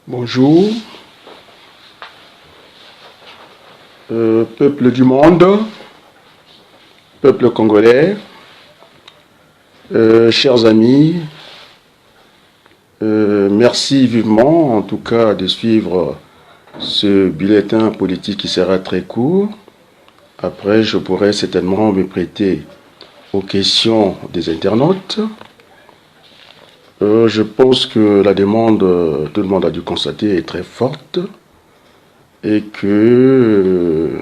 Bonjour, peuple du monde, peuple congolais, chers amis, merci vivement en tout cas de suivre ce bulletin politique qui sera très court. Après, je pourrai certainement me prêter aux questions des internautes. Je pense que la demande, tout le monde a dû constater, est très forte et que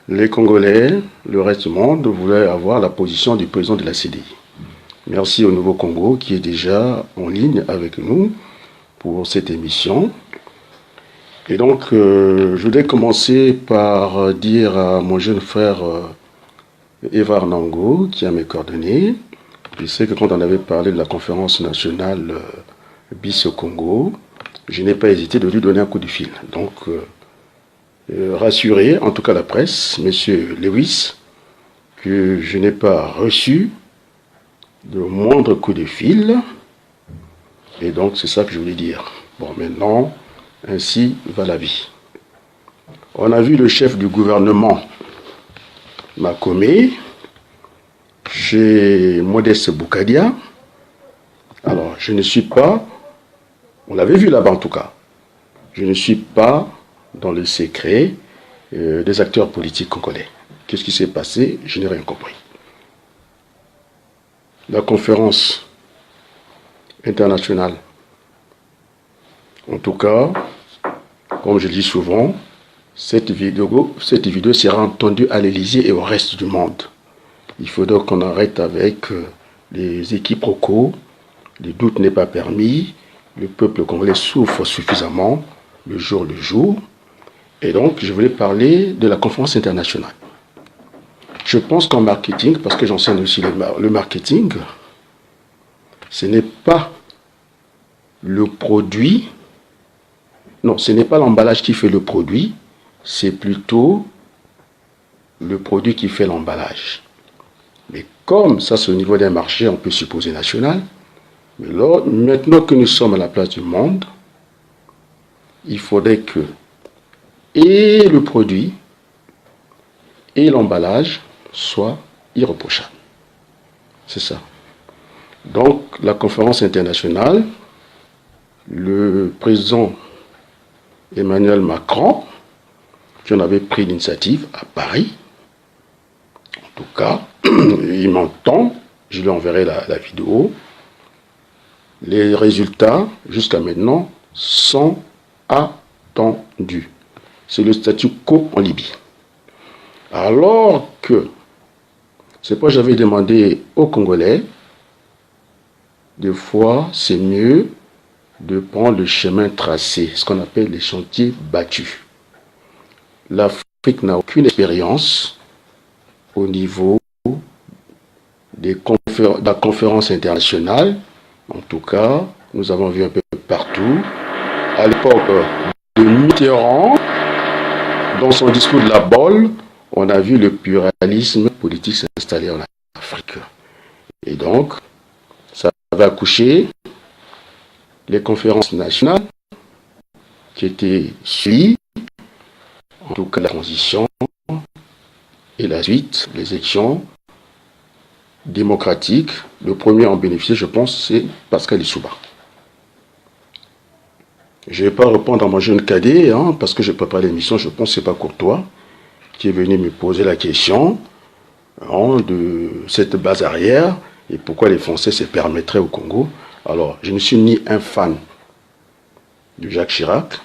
les Congolais, le reste du monde, voulaient avoir la position du président de la CDI. Merci au Nouveau Congo qui est déjà en ligne avec nous pour cette émission. Et donc, je voudrais commencer par dire à mon jeune frère Evar Nango, qui a mes coordonnées. Je sais que quand on avait parlé de la conférence nationale BIS au Congo, je n'ai pas hésité de lui donner un coup de fil. Donc, rassurez, en tout cas la presse, Monsieur Lewis, que je n'ai pas reçu de moindre coup de fil. Et donc, c'est ça que je voulais dire. Bon, maintenant, ainsi va la vie. On a vu le chef du gouvernement, Makome, chez Modeste Boukadia. Alors, je ne suis pas, on l'avait vu là-bas en tout cas, je ne suis pas dans le secret des acteurs politiques congolais. Qu'est-ce qui s'est passé? Je n'ai rien compris. La conférence internationale, en tout cas, comme je dis souvent, cette vidéo sera entendue à l'Élysée et au reste du monde. Il faut donc qu'on arrête avec les équiproquos, le doute n'est pas permis, le peuple congolais souffre suffisamment le jour. Et donc, je voulais parler de la conférence internationale. Je pense qu'en marketing, parce que j'enseigne aussi le marketing, ce n'est pas le produit, non, ce n'est pas l'emballage qui fait le produit, c'est plutôt le produit qui fait l'emballage. Mais comme ça, c'est au niveau d'un marché, on peut supposer national, mais là, maintenant que nous sommes à la place du monde, il faudrait que et le produit et l'emballage soient irréprochables. C'est ça. Donc, la conférence internationale, le président Emmanuel Macron, qui en avait pris l'initiative à Paris, en tout cas, il m'entend, je lui enverrai la vidéo. Les résultats, jusqu'à maintenant, sont attendus. C'est le statu quo en Libye. Alors que, c'est pourquoi j'avais demandé aux Congolais, des fois, c'est mieux de prendre le chemin tracé, ce qu'on appelle les chantiers battus. L'Afrique n'a aucune expérience au niveau de la conférence internationale. En tout cas, nous avons vu un peu partout. À l'époque de Mitterrand, dans son discours de la Bolle, on a vu le pluralisme politique s'installer en Afrique. Et donc, ça va accoucher les conférences nationales qui étaient suivies, en tout cas la transition et la suite, les élections démocratiques. Le premier à en bénéficier, je pense, c'est Pascal Lissouba. Je ne vais pas répondre à mon jeune cadet, parce que je prépare l'émission, je pense que ce n'est pas Courtois, qui est venu me poser la question de cette base arrière et pourquoi les Français se permettraient au Congo. Alors, je ne suis ni un fan de Jacques Chirac.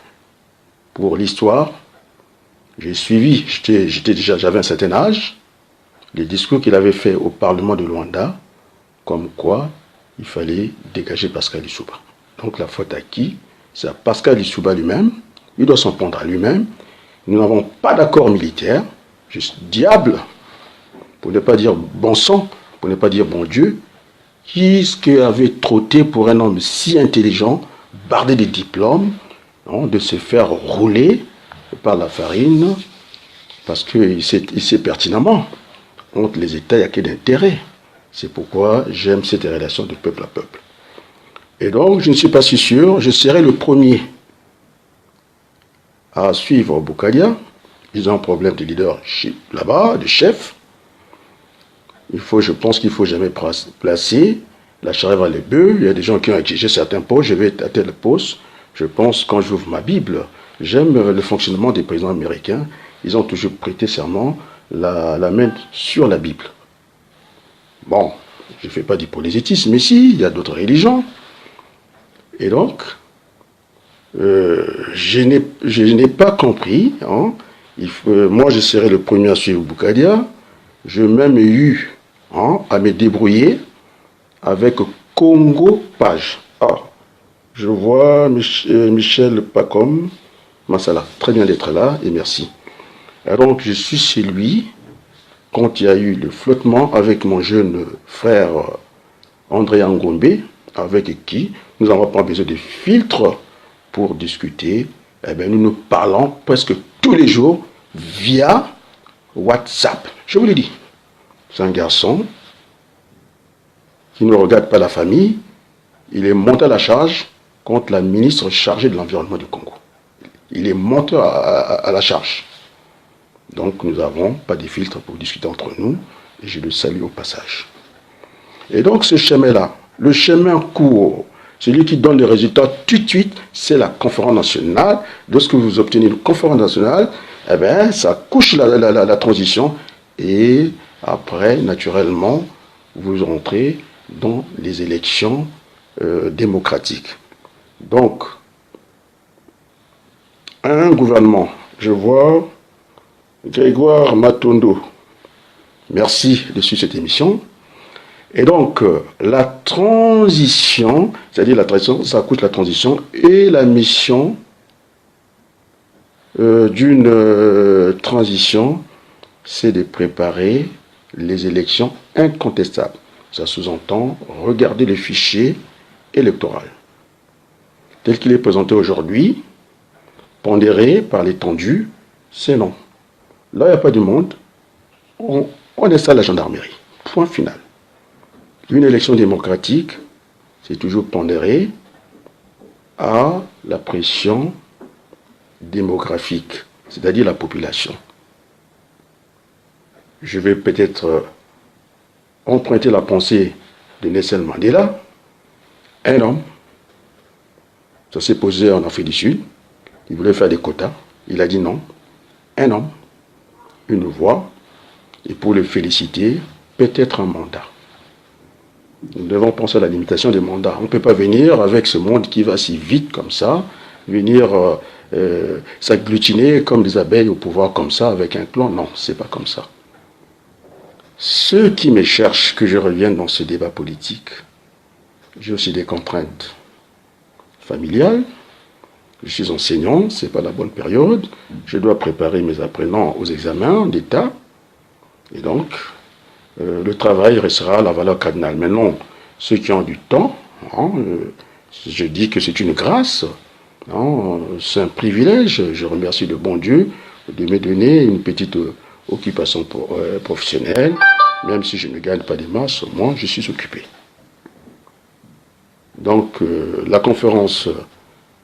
Pour l'histoire, j'ai suivi, j'avais un certain âge, les discours qu'il avait fait au Parlement de Luanda, comme quoi il fallait dégager Pascal Lissouba. Donc la faute à qui? C'est à Pascal Lissouba lui-même, il doit s'en prendre à lui-même. Nous n'avons pas d'accord militaire, juste diable, pour ne pas dire bon sang, pour ne pas dire bon Dieu, qui ce qui avait trotté pour un homme si intelligent, bardé de diplômes, de se faire rouler par la farine, parce qu'il sait pertinemment, entre les États, il n'y a que d'intérêt. C'est pourquoi j'aime cette relation de peuple à peuple. Et donc, je ne suis pas si sûr, je serai le premier à suivre Boukalia. Ils ont un problème de leadership là-bas, de chef. Je pense qu'il ne faut jamais placer la charrue avant les bœufs. Il y a des gens qui ont exigé certains postes, je vais être à tel poste. Je pense, quand j'ouvre ma Bible, j'aime le fonctionnement des présidents américains. Ils ont toujours prêté serment, la main sur la Bible. Bon, je ne fais pas du prosélytisme, mais si, il y a d'autres religions. Et donc, je n'ai pas compris. Hein, moi, je serai le premier à suivre Boukalia. J'ai même eu à me débrouiller avec Congo Page. Ah, je vois Michel Pacom. Masala, très bien d'être là et merci. Alors, donc, je suis chez lui quand il y a eu le flottement avec mon jeune frère André Ngombe, avec qui nous n'avons pas besoin de filtres pour discuter. Eh bien, nous nous parlons presque tous les jours via WhatsApp. Je vous le dis, c'est un garçon qui ne regarde pas la famille. Il est monté à la charge contre la ministre chargée de l'environnement du Congo. Il est monté à la charge. Donc nous n'avons pas de filtres pour discuter entre nous, et je le salue au passage. Et donc ce chemin-là, le chemin court, celui qui donne les résultats tout de suite, c'est la conférence nationale. Lorsque vous obtenez une conférence nationale, eh bien, ça couche la transition, et après, naturellement, vous rentrez dans les élections démocratiques. Donc, un gouvernement, je vois Grégoire Matondo, merci de suivre cette émission. Et donc, la transition, c'est-à-dire la transition, ça coûte la transition, et la mission d'une transition, c'est de préparer les élections incontestables. Ça sous-entend regarder le fichier électoral tel qu'il est présenté aujourd'hui, pondéré par l'étendue, c'est non. Là, il n'y a pas de monde, on installe la gendarmerie. Point final. Une élection démocratique, c'est toujours pondéré à la pression démographique, c'est-à-dire la population. Je vais peut-être emprunter la pensée de Nelson Mandela, un homme, ça s'est posé en Afrique du Sud, il voulait faire des quotas, il a dit non, un homme, une voix, et pour le féliciter, peut-être un mandat. Nous devons penser à la limitation des mandats. On ne peut pas venir avec ce monde qui va si vite comme ça, venir s'agglutiner comme des abeilles au pouvoir comme ça, avec un clan. Non, c'est pas comme ça. Ceux qui me cherchent que je revienne dans ce débat politique, j'ai aussi des contraintes familiales. Je suis enseignant, ce n'est pas la bonne période. Je dois préparer mes apprenants aux examens d'État. Et donc, le travail restera la valeur cardinale. Maintenant, ceux qui ont du temps, je dis que c'est une grâce, c'est un privilège. Je remercie le bon Dieu de me donner une petite occupation professionnelle. Même si je ne gagne pas des masses, moi, je suis occupé. Donc, la conférence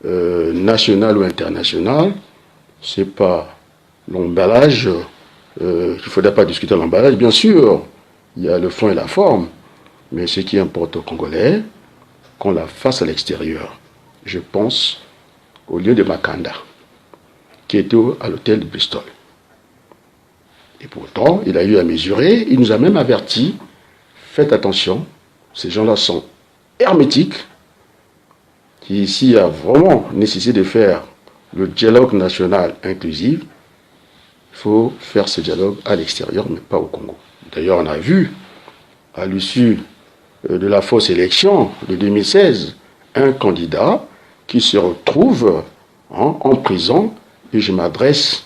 nationale ou internationale, ce n'est pas l'emballage. Il ne faudrait pas discuter de l'emballage. Bien sûr, il y a le fond et la forme, mais ce qui importe aux Congolais, qu'on la fasse à l'extérieur. Je pense au lieu de Makanda, qui était à l'hôtel de Bristol. Et pourtant, il a eu à mesurer, il nous a même averti, faites attention, ces gens-là sont hermétiques, s'il y a vraiment nécessité de faire le dialogue national inclusif, il faut faire ce dialogue à l'extérieur, mais pas au Congo. D'ailleurs, on a vu, à l'issue de la fausse élection de 2016, un candidat qui se retrouve en prison, et je m'adresse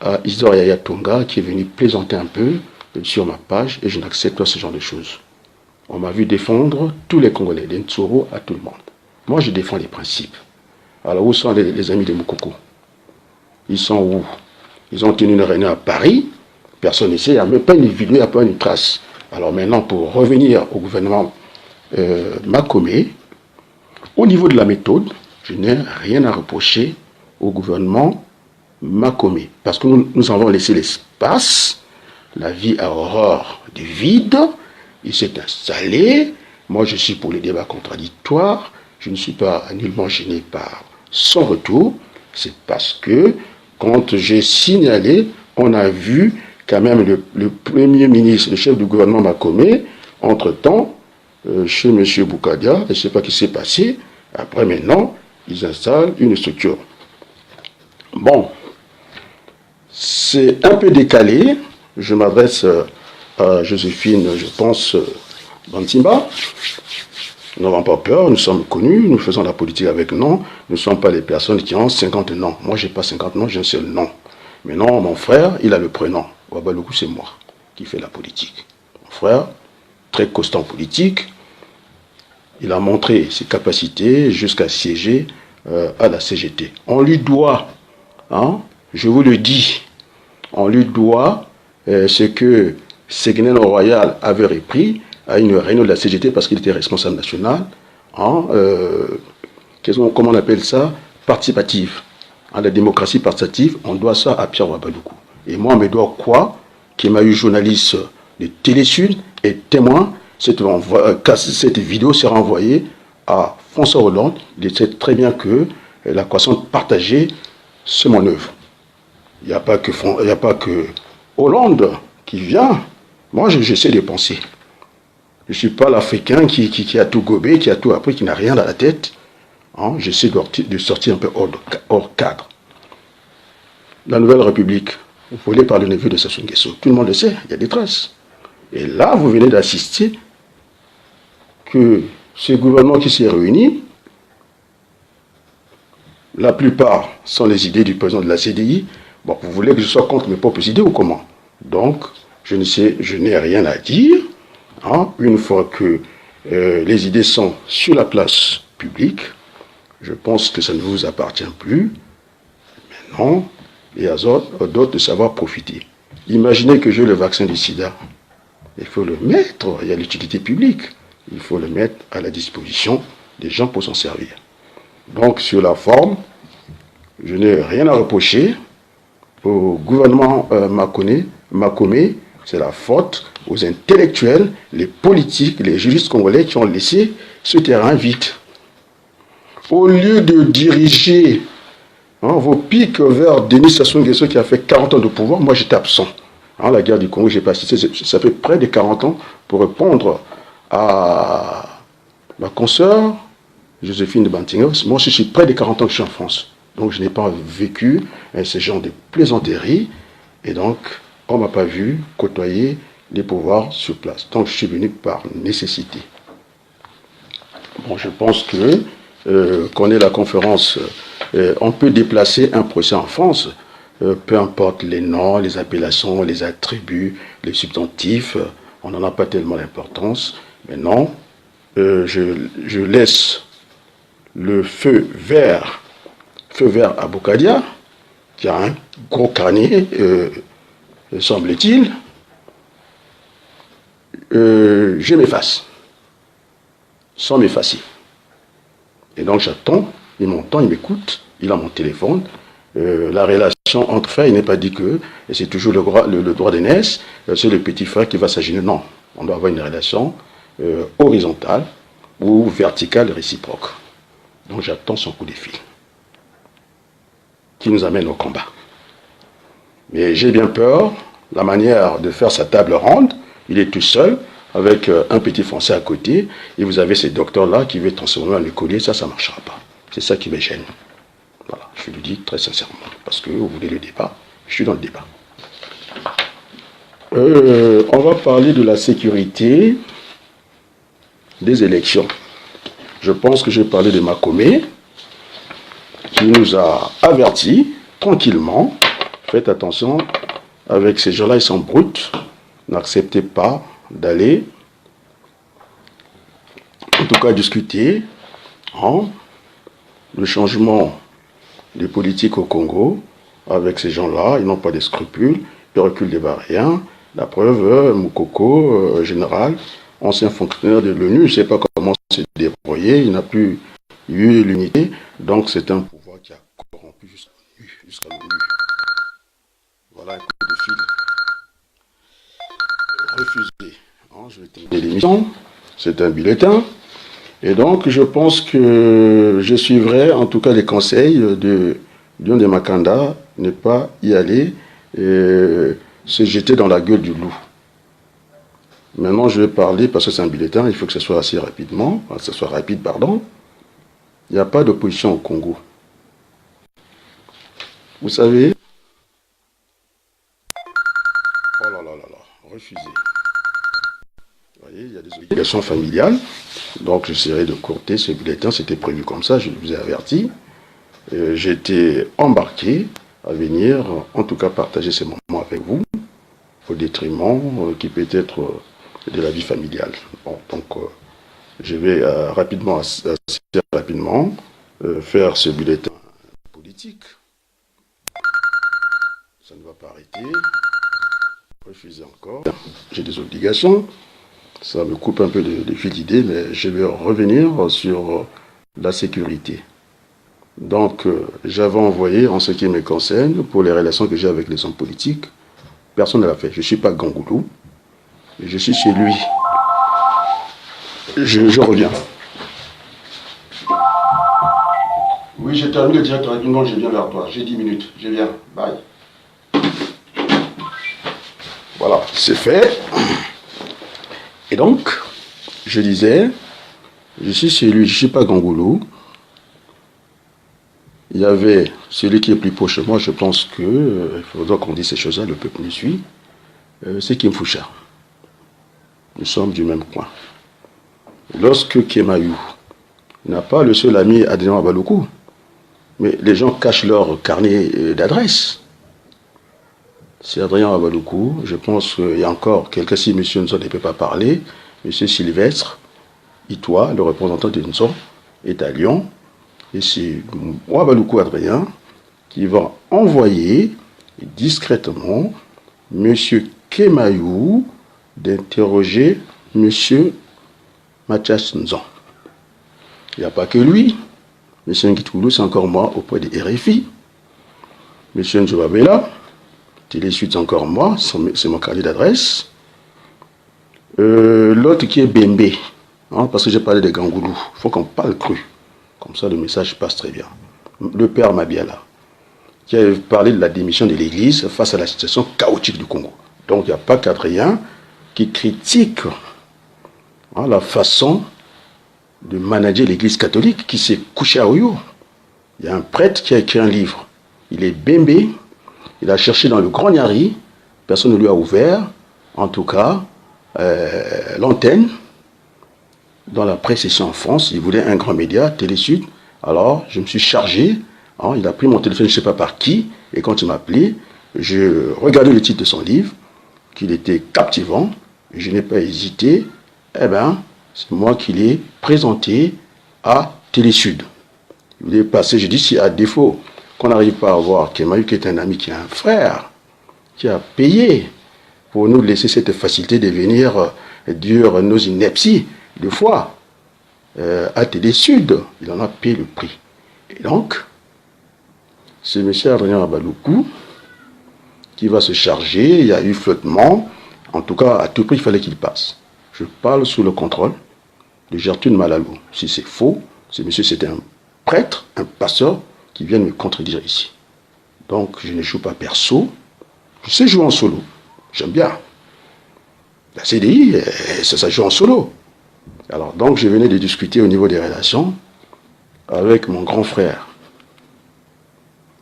à Isidore Yaya Tonga, qui est venu plaisanter un peu sur ma page, et je n'accepte pas ce genre de choses. On m'a vu défendre tous les Congolais, des Ntsoro à tout le monde. Moi, je défends les principes. Alors, où sont les amis de Moukoko? Ils sont où? Ils ont tenu une réunion à Paris. Personne ici, il n'y a même pas une vidéo, il n'y a pas une trace. Alors maintenant, pour revenir au gouvernement Makomé, Au niveau de la méthode, je n'ai rien à reprocher au gouvernement Makomé, parce que nous avons laissé l'espace. La vie a horreur du vide. Il s'est installé. Moi, je suis pour les débats contradictoires. Je ne suis pas nullement gêné par son retour. C'est parce que, quand j'ai signalé, on a vu quand même le Premier ministre, le chef du gouvernement Makomé, entre-temps, chez M. Boukadia, je ne sais pas ce qui s'est passé. Après, maintenant, ils installent une structure. Bon, c'est un peu décalé. Je m'adresse à Joséphine, je pense, Bantimba. Nous n'avons pas peur, nous sommes connus, nous faisons la politique avec nom. Nous ne sommes pas les personnes qui ont 50 noms. Moi, je n'ai pas 50 noms, j'ai un seul nom. Mais non, mon frère, il a le prénom. Ouabalougou, c'est moi qui fais la politique. Mon frère, très costaud en politique, il a montré ses capacités jusqu'à siéger à la CGT. On lui doit, hein, je vous le dis, on lui doit ce que Ségolène Royal avait repris à une réunion de la CGT parce qu'il était responsable national, hein, comment on appelle ça, participative. Hein, la démocratie participative, on doit ça à Pierre Ouabalougou. Et moi, on me doit quoi? Qui m'a eu journaliste de Télésud et témoin. Cette vidéo sera envoyée à François Hollande. Il sait très bien que la croissance partagée, c'est mon œuvre. Il n'y a pas que Hollande qui vient. Moi, j'essaie de penser. Je ne suis pas l'Africain qui a tout gobé, qui a tout appris, qui n'a rien dans la tête. Hein, j'essaie de sortir un peu hors cadre. La Nouvelle République, volée par le neveu de Sassou Nguesso, tout le monde le sait, il y a des traces. Et là, vous venez d'assister que ce gouvernement qui s'est réuni, la plupart sont les idées du président de la CDI. Bon, vous voulez que je sois contre mes propres idées ou comment? Donc, je n'ai rien à dire. Hein, une fois que les idées sont sur la place publique, je pense que ça ne vous appartient plus. Maintenant, il y a d'autres de savoir profiter. Imaginez que j'ai le vaccin du sida. Il faut le mettre, il y a l'utilité publique. Il faut le mettre à la disposition des gens pour s'en servir. Donc, sur la forme, je n'ai rien à reprocher au gouvernement Makomé. C'est la faute aux intellectuels, les politiques, les juristes congolais qui ont laissé ce terrain vide. Au lieu de diriger vos pics vers Denis Sassou Nguesso qui a fait 40 ans de pouvoir, moi j'étais absent. La guerre du Congo, j'ai pas assisté, ça fait près de 40 ans pour répondre à ma consoeur, Joséphine de Bantinga. Moi je suis près de 40 ans que je suis en France. Donc je n'ai pas vécu ce genre de plaisanteries. Et donc, on ne m'a pas vu côtoyer les pouvoirs sur place. Donc je suis venu par nécessité. Bon, je pense que qu'on ait la conférence, on peut déplacer un procès en France, peu importe les noms, les appellations, les attributs, les substantifs, on n'en a pas tellement d'importance. Mais non, je laisse le feu vert à Boukadia, qui a un gros carnet, semble-t-il. Je m'efface, sans m'effacer. Et donc j'attends, il m'entend, il m'écoute, il a mon téléphone. La relation entre frères, il n'est pas dit que c'est toujours le droit d'aînesse, c'est le petit frère qui va s'agir. Non, on doit avoir une relation horizontale ou verticale réciproque. Donc j'attends son coup de fil, qui nous amène au combat. Mais j'ai bien peur, la manière de faire sa table ronde, il est tout seul, avec un petit Français à côté, et vous avez ces docteurs-là qui veulent transformer en écolier, ça ne marchera pas. C'est ça qui me gêne. Voilà, je le dis très sincèrement, parce que vous voulez le débat, je suis dans le débat. On va parler de la sécurité des élections. Je pense que je vais parler de Makomé, qui nous a avertis, tranquillement, faites attention, avec ces gens-là, ils sont bruts, n'acceptez pas d'aller, en tout cas discuter, le changement de politique au Congo, avec ces gens-là, ils n'ont pas de scrupules, ils reculent des rien. La preuve, Moukoko, général, ancien fonctionnaire de l'ONU, je ne sais pas comment se débrouiller, il n'a plus Il y a eu l'unité, donc c'est un pouvoir qui a corrompu jusqu'à l'ONU. Voilà un coup de fil refusé. Hein, je vais terminer l'émission. C'est un bulletin. Et donc, je pense que je suivrai en tout cas les conseils de Dion de Makanda, ne pas y aller et se jeter dans la gueule du loup. Maintenant, je vais parler, parce que c'est un bulletin, il faut que ce soit assez rapidement, que ce soit rapide, pardon. Il n'y a pas d'opposition au Congo. Vous savez, oh là là là là, refusé. Vous voyez, il y a des obligations familiales, donc j'essaierai de courter ce bulletin, c'était prévu comme ça, je vous ai averti. J'ai été embarqué à venir, en tout cas, partager ces moments avec vous, au détriment qui peut être de la vie familiale. Bon, donc, je vais rapidement, assez rapidement, faire ce bulletin politique. Ça ne va pas arrêter. Refuser encore. J'ai des obligations. Ça me coupe un peu de fil d'idée, mais je vais revenir sur la sécurité. Donc, j'avais envoyé, en ce qui me concerne, pour les relations que j'ai avec les hommes politiques, personne ne l'a fait. Je ne suis pas Gangoulou, mais je suis chez lui. Je reviens. Oui, j'ai terminé le direct rapidement, je viens vers toi. J'ai 10 minutes, je viens. Bye. Voilà, c'est fait. Et donc, je disais, je suis chez lui, je ne suis pas Gangoulou. Il y avait celui qui est plus proche de moi, je pense qu'il faudra qu'on dise ces choses-là, le peuple me suit. C'est Kim Foucha. Nous sommes du même coin. Lorsque Kemayou n'a pas le seul ami Adrien Abaloukou, mais les gens cachent leur carnet d'adresse. C'est Adrien Abaloukou, je pense qu'il y a encore quelqu'un, si M. Nzon ne peut pas parler, M. Sylvestre Itoa, le représentant de Nzon, est à Lyon. Et c'est Abaloukou Adrien qui va envoyer discrètement M. Kemayou d'interroger M. Mathias Nzon. Il n'y a pas que lui. M. Ngitoulou, c'est encore moi auprès des RFI. M. Nzobabela, Télé-Sud, c'est encore moi, c'est mon carnet d'adresse. L'autre qui est Bembe, hein, parce que j'ai parlé de Gangoulou. Il faut qu'on parle cru. Comme ça, le message passe très bien. Le père Mabiala, qui a parlé de la démission de l'Église face à la situation chaotique du Congo. Donc, il n'y a pas qu'Adrien qui critique la façon de manager l'Église catholique qui s'est couché à Oyo. Il y a un prêtre qui a écrit un livre. Il est Bembe. Il a cherché dans le Grand Nyari. Personne ne lui a ouvert, en tout cas, l'antenne. Dans la presse ici en France, il voulait un grand média, Télé-Sud. Alors, je me suis chargé. Hein, il a pris mon téléphone, je ne sais pas par qui. Et quand il m'a appelé, je regardais le titre de son livre, qu'il était captivant. Je n'ai pas hésité. Eh bien, c'est moi qui l'ai présenté à Télé-Sud. Il est passé, je dis, si à défaut qu'on n'arrive pas à voir Kemayou, qui est un ami, qui est un frère, qui a payé pour nous laisser cette facilité de venir dire nos inepties, de fois, à Télé-Sud, il en a payé le prix. Et donc, c'est M. Adrien Abaloukou qui va se charger. Il y a eu flottement. En tout cas, à tout prix, il fallait qu'il passe. Je parle sous le contrôle de Gertrude Malalou. Si c'est faux, c'était un prêtre, un pasteur qui vient me contredire ici. Donc, je ne joue pas perso. Je sais jouer en solo. J'aime bien. La CDI, ça joue en solo. Alors, donc, je venais de discuter au niveau des relations avec mon grand frère.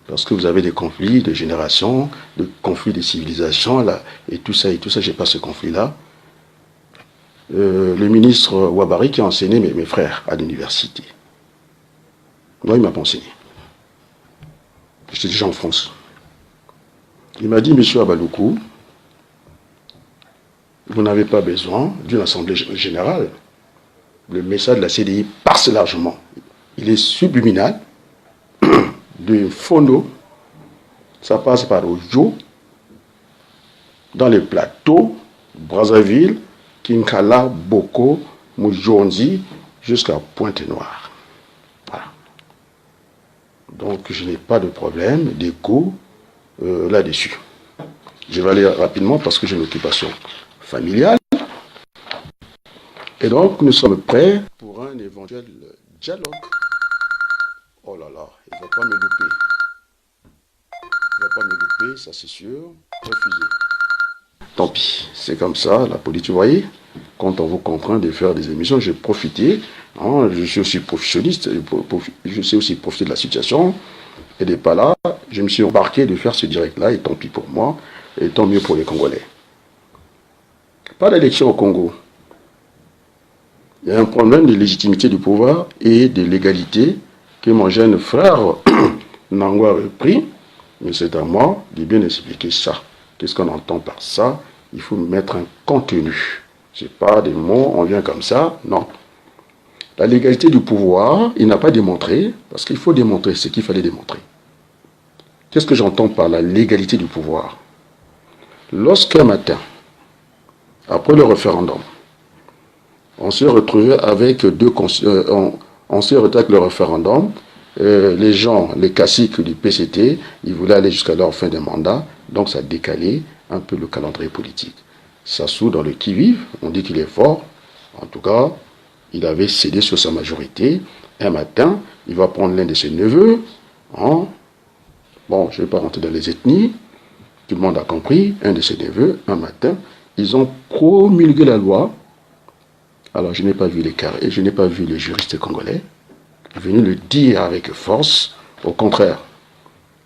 Parce que vous avez des conflits de génération, des conflits de civilisation, là, et tout ça, j'ai pas ce conflit-là. Le ministre Ouabari qui a enseigné mes frères à l'université. Moi, il ne m'a pas enseigné. J'étais déjà en France. Il m'a dit, monsieur Abaloukou, vous n'avez pas besoin d'une assemblée générale. Le message de la CDI passe largement. Il est subliminal, de Fondo, ça passe par Ojo, dans les plateaux, Brazzaville, Kinkala, Boko, Mujonzi, jusqu'à Pointe-Noire. Voilà. Donc je n'ai pas de problème d'écho là-dessus. Je vais aller rapidement parce que j'ai une occupation familiale. Et donc nous sommes prêts pour un éventuel dialogue. Oh là là, il ne va pas me louper. Il ne va pas me louper, ça c'est sûr. Refusé. Tant pis, c'est comme ça, la politique, vous voyez. Quand on vous contraint de faire des émissions, j'ai profité. Hein, je suis aussi professionniste, je sais aussi profiter de la situation. Et de pas là, je me suis embarqué de faire ce direct-là, et tant pis pour moi, et tant mieux pour les Congolais. Pas d'élection au Congo. Il y a un problème de légitimité du pouvoir et de légalité que mon jeune frère Nangwa a repris. Mais c'est à moi de bien expliquer ça. Qu'est-ce qu'on entend par ça? Il faut mettre un contenu. Ce n'est pas des mots, on vient comme ça, non. La légalité du pouvoir, il n'a pas démontré, parce qu'il faut démontrer ce qu'il fallait démontrer. Qu'est-ce que j'entends par la légalité du pouvoir? Lorsqu'un matin, après le référendum, on s'est retrouvé avec on s'est retrouvé avec le référendum, les gens, les caciques du PCT, ils voulaient aller jusqu'à leur fin de mandat, donc ça a décalé un peu le calendrier politique. Sassou, dans le qui-vive, on dit qu'il est fort, en tout cas, il avait cédé sur sa majorité. Un matin, il va prendre l'un de ses neveux. Hein. Bon, je ne vais pas rentrer dans les ethnies. Tout le monde a compris. Un de ses neveux, un matin, ils ont promulgué la loi. Alors, je n'ai pas vu les carrés, je n'ai pas vu le juriste congolais venu le dire avec force. Au contraire,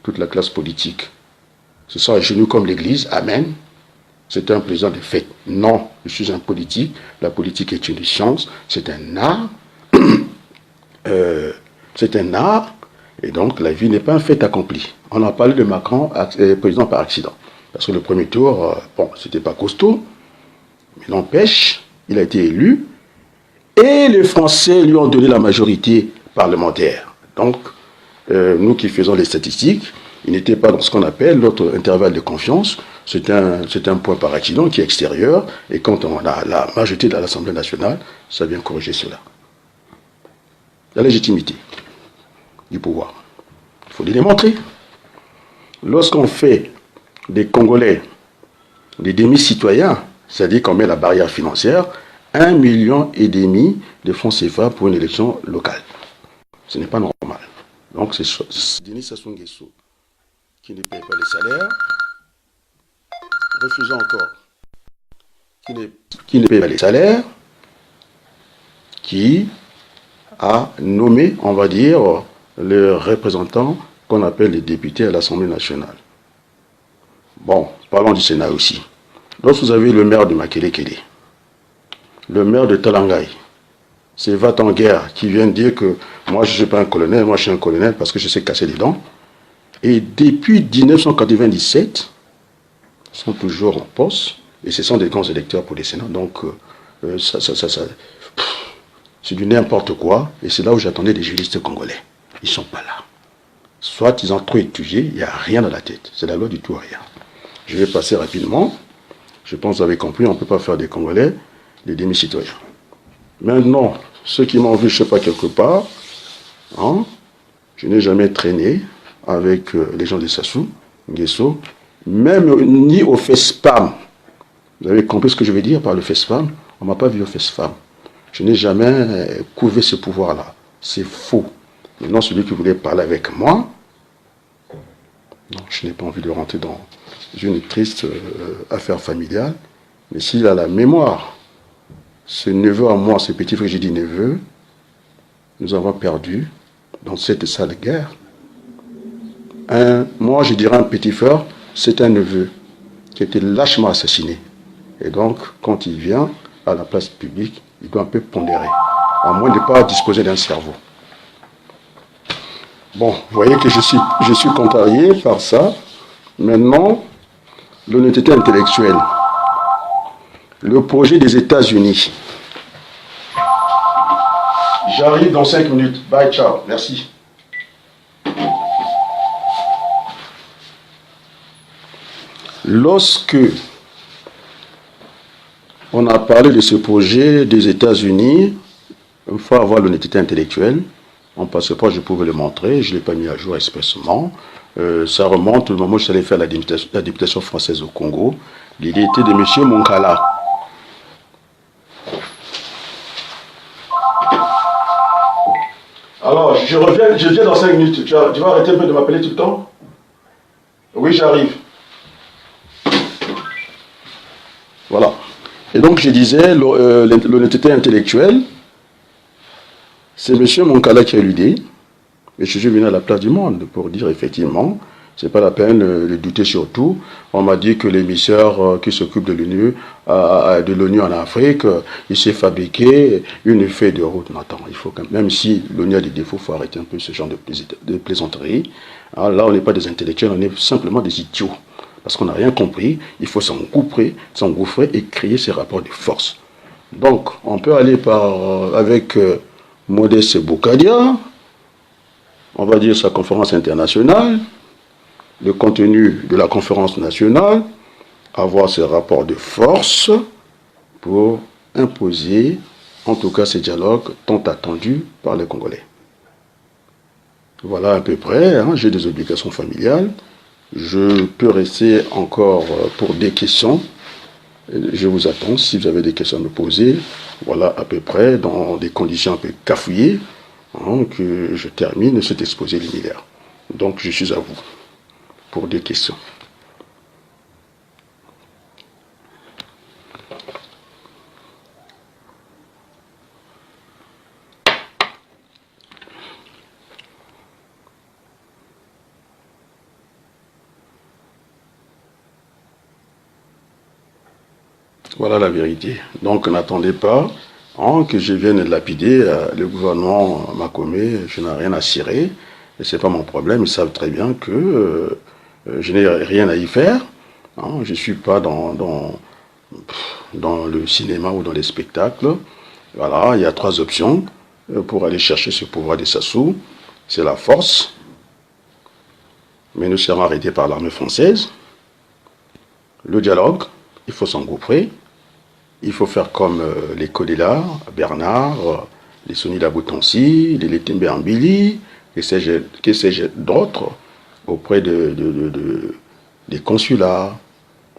toute la classe politique se sent à genoux comme l'Église. Amen. C'est un président de fait. Non, je suis un politique. La politique est une science. C'est un art. C'est un art. Et donc, la vie n'est pas un fait accompli. On a parlé de Macron, président par accident. Parce que le premier tour, bon, c'était pas costaud. Mais n'empêche, il a été élu. Et les Français lui ont donné la majorité parlementaire. Donc, nous qui faisons les statistiques, il n'était pas dans ce qu'on appelle notre intervalle de confiance. C'est un point par accident qui est extérieur. Et quand on a la majorité de l'Assemblée nationale, ça vient corriger cela. La légitimité du pouvoir. Il faut le démontrer. Lorsqu'on fait des Congolais des demi-citoyens, c'est-à-dire qu'on met la barrière financière, 1,5 million de francs CFA pour une élection locale. Ce n'est pas normal. Donc c'est Denis Sassou Nguesso qui ne paye pas les salaires, refusant encore, qui ne paye pas les salaires, qui a nommé, on va dire, les représentants qu'on appelle les députés à l'Assemblée nationale. Bon, parlons du Sénat aussi. Lorsque vous avez le maire de Makelekele, le maire de Talangaï, c'est Va-t-en-Guerre qui vient de dire que moi je ne suis pas un colonel, moi je suis un colonel parce que je sais casser les dents. Et depuis 1997, ils sont toujours en poste et ce sont des grands électeurs pour les Sénats. Donc c'est du n'importe quoi et c'est là où j'attendais des juristes congolais. Ils ne sont pas là. Soit ils ont trop étudié, il n'y a rien dans la tête. C'est la loi du tout à rien. Je vais passer rapidement. Je pense que vous avez compris, on ne peut pas faire des Congolais des demi-citoyens. Maintenant, ceux qui m'ont vu, je ne sais pas, quelque part, hein, je n'ai jamais traîné avec les gens de Sassou Nguesso, même ni au FESPAM. Vous avez compris ce que je veux dire par le FESPAM? On ne m'a pas vu au FESPAM. Je n'ai jamais couvé ce pouvoir-là. C'est faux. Maintenant, celui qui voulait parler avec moi, non, je n'ai pas envie de rentrer dans une triste affaire familiale, mais s'il a la mémoire, ce neveu à moi, ce petit frère, j'ai dit neveu, nous avons perdu dans cette sale guerre. Moi, je dirais un petit frère, c'est un neveu qui a été lâchement assassiné. Et donc, quand il vient à la place publique, il doit un peu pondérer, à moins de ne pas disposer d'un cerveau. Bon, vous voyez que je suis contrarié par ça. Maintenant, l'honnêteté intellectuelle. Le projet des États-Unis. J'arrive dans 5 minutes. Bye, ciao. Merci. Lorsque on a parlé de ce projet des États-Unis, il faut avoir l'honnêteté intellectuelle. Mon passeport, je pouvais le montrer, je ne l'ai pas mis à jour expressément. Ça remonte au moment où je suis allé faire la députation française au Congo. L'idée était de M. Moncala. Alors, je viens dans 5 minutes. Tu vas arrêter un peu de m'appeler tout le temps? Oui, j'arrive. Voilà. Et donc, je disais, l'honnêteté intellectuelle, c'est M. Moncala qui a eu l'idée. Et je suis venu à la place du monde pour dire, effectivement, c'est pas la peine de douter sur tout. On m'a dit que l'émissaire qui s'occupe de l'ONU en Afrique, il s'est fabriqué une feuille de route. Non, attends, il faut quand même si l'ONU a des défauts, il faut arrêter un peu ce genre de plaisanterie. Alors là, on n'est pas des intellectuels, on est simplement des idiots. Parce qu'on n'a rien compris, il faut s'engouffrer et créer ces rapports de force. Donc, on peut aller avec Modeste Boukadia, on va dire sa conférence internationale, le contenu de la conférence nationale, avoir ces rapports de force pour imposer, en tout cas, ces dialogues tant attendus par les Congolais. Voilà à peu près, hein, j'ai des obligations familiales. Je peux rester encore pour des questions. Je vous attends si vous avez des questions à me poser. Voilà à peu près, dans des conditions un peu cafouillées, hein, que je termine cet exposé liminaire. Donc je suis à vous pour des questions. Voilà la vérité. Donc n'attendez pas hein, que je vienne lapider le gouvernement Makomé. Je n'ai rien à cirer. Et ce n'est pas mon problème. Ils savent très bien que je n'ai rien à y faire. Hein, je ne suis pas dans le cinéma ou dans les spectacles. Voilà, il y a 3 options pour aller chercher ce pouvoir des Sassou. C'est la force, mais nous serons arrêtés par l'armée française. Le dialogue, il faut s'engouffrer. Il faut faire comme les Kodela, Bernard, les Soni Laboutansi, les Letembe Ambili, que sais-je d'autres, auprès des consulats,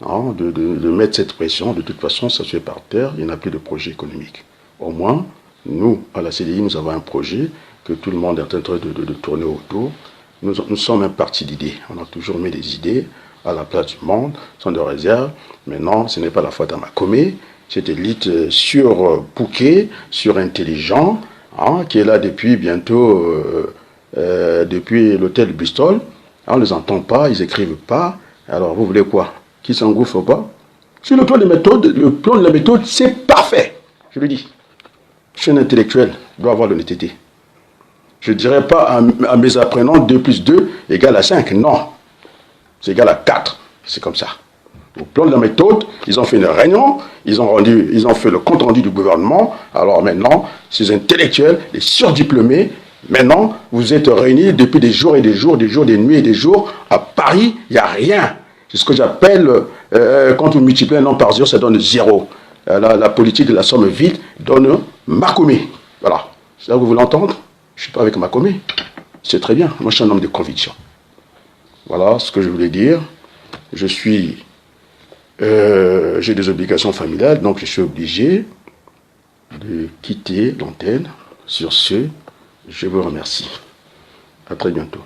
hein, de mettre cette pression. De toute façon, ça se fait par terre, il n'y a plus de projet économique. Au moins, nous, à la CDI, nous avons un projet que tout le monde est en train de tourner autour. Nous sommes un parti d'idées. On a toujours mis des idées à la place du monde, sans de réserve. Maintenant, ce n'est pas la faute à Makomé. Cette élite sur-bouquée, sur-intelligent, hein, qui est là depuis bientôt, depuis l'hôtel Bristol. On ne les entend pas, ils n'écrivent pas. Alors, vous voulez quoi? Qu'ils s'engouffrent pas? Sur le plan de la méthode, c'est parfait. Je le dis. Je suis un intellectuel, je dois avoir l'honnêteté. Je ne dirais pas à mes apprenants 2 plus 2 égale à 5. Non. C'est égal à 4. C'est comme ça. Au plan de la méthode, ils ont fait une réunion, ils ont fait le compte-rendu du gouvernement. Alors maintenant, ces intellectuels, les surdiplômés, maintenant, vous êtes réunis depuis des jours et des jours, des nuits et des jours. À Paris, il n'y a rien. C'est ce que j'appelle, quand on multiplie un nombre par 0, ça donne 0. La politique de la somme vide donne Makomé. Voilà. C'est ça que vous voulez entendre? Je ne suis pas avec Makomé. C'est très bien. Moi, je suis un homme de conviction. Voilà ce que je voulais dire. J'ai des obligations familiales, donc je suis obligé de quitter l'antenne. Sur ce, je vous remercie. À très bientôt.